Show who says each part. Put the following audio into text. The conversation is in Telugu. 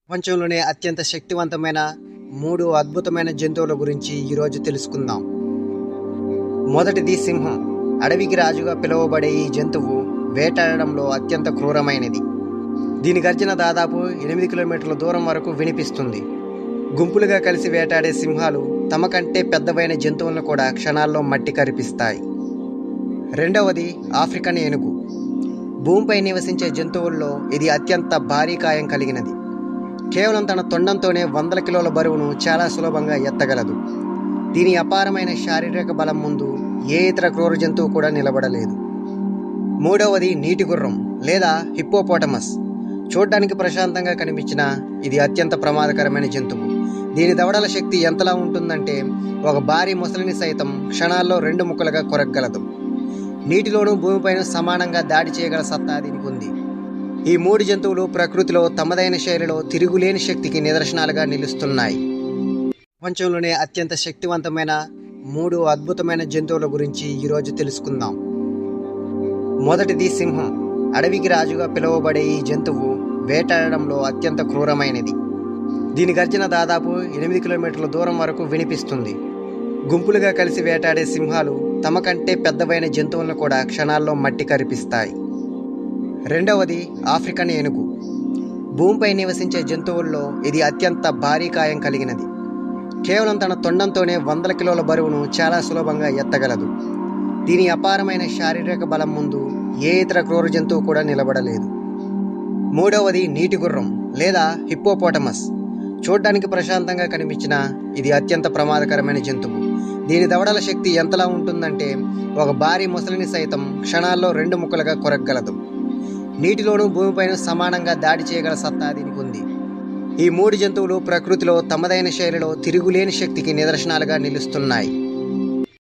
Speaker 1: ప్రపంచంలోనే అత్యంత శక్తివంతమైన 3 అద్భుతమైన జంతువుల గురించి ఈరోజు తెలుసుకుందాం. మొదటిది సింహం. అడవికి రాజుగా పిలువబడే ఈ జంతువు వేటాడడంలో అత్యంత క్రూరమైనది. దీని గర్జన దాదాపు 8 కిలోమీటర్ల దూరం వరకు వినిపిస్తుంది. గుంపులుగా కలిసి వేటాడే సింహాలు తమ కంటే పెద్దవైన జంతువులను కూడా క్షణాల్లో మట్టి కరిపిస్తాయి. రెండవది ఆఫ్రికన్ ఏనుగు. భూమిపై నివసించే జంతువుల్లో ఇది అత్యంత భారీ కాయం కలిగినది. కేవలం తన తొండంతోనే 100 కిలోల బరువును చాలా సులభంగా ఎత్తగలదు. దీని అపారమైన శారీరక బలం ముందు ఏ ఇతర క్రూర జంతువు కూడా నిలబడలేదు. మూడవది నీటి గుర్రం లేదా హిప్పోపోటమస్. చూడ్డానికి ప్రశాంతంగా కనిపించినా ఇది అత్యంత ప్రమాదకరమైన జంతువు. దీని దవడల శక్తి ఎంతలా ఉంటుందంటే ఒక భారీ మొసలిని సైతం క్షణాల్లో 2 ముక్కలుగా కొరగలదు. నీటిలోనూ భూమిపైన సమానంగా దాడి చేయగల సత్తా దీనికి ఉంది. ఈ 3 జంతువులు ప్రకృతిలో తమదైన శైలిలో తిరుగులేని శక్తికి నిదర్శనాలుగా నిలుస్తున్నాయి. ప్రపంచంలోనే అత్యంత శక్తివంతమైన 3 అద్భుతమైన జంతువుల గురించి ఈరోజు తెలుసుకుందాం. మొదటిది సింహం. అడవికి రాజుగా పిలువబడే ఈ జంతువు వేటాడడంలో అత్యంత క్రూరమైనది. దీని గర్జన దాదాపు 8 కిలోమీటర్ల దూరం వరకు వినిపిస్తుంది. గుంపులుగా కలిసి వేటాడే సింహాలు తమ కంటే పెద్దవైన జంతువులను కూడా క్షణాల్లో మట్టి కరిపిస్తాయి. రెండవది ఆఫ్రికన్ ఏనుగు. భూమిపై నివసించే జంతువుల్లో ఇది అత్యంత భారీ కాయం కలిగినది. కేవలం తన తొండంతోనే 100 కిలోల బరువును చాలా సులభంగా ఎత్తగలదు. దీని అపారమైన శారీరక బలం ముందు ఏ ఇతర క్రూర జంతువు కూడా నిలబడలేదు. మూడవది నీటి గుర్రం లేదా హిప్పోపోటమస్. చూడ్డానికి ప్రశాంతంగా కనిపించినా ఇది అత్యంత ప్రమాదకరమైన జంతువు. దీని దవడల శక్తి ఎంతలా ఉంటుందంటే ఒక భారీ మొసలిని సైతం క్షణాల్లో 2 ముక్కలుగా కొరగలదు. నీటిలోనూ భూమిపైన సమానంగా దాడి చేయగల సత్తా దీనికి ఉంది. ఈ 3 జంతువులు ప్రకృతిలో తమదైన శైలిలో తిరుగులేని శక్తికి నిదర్శనాలుగా నిలుస్తున్నాయి.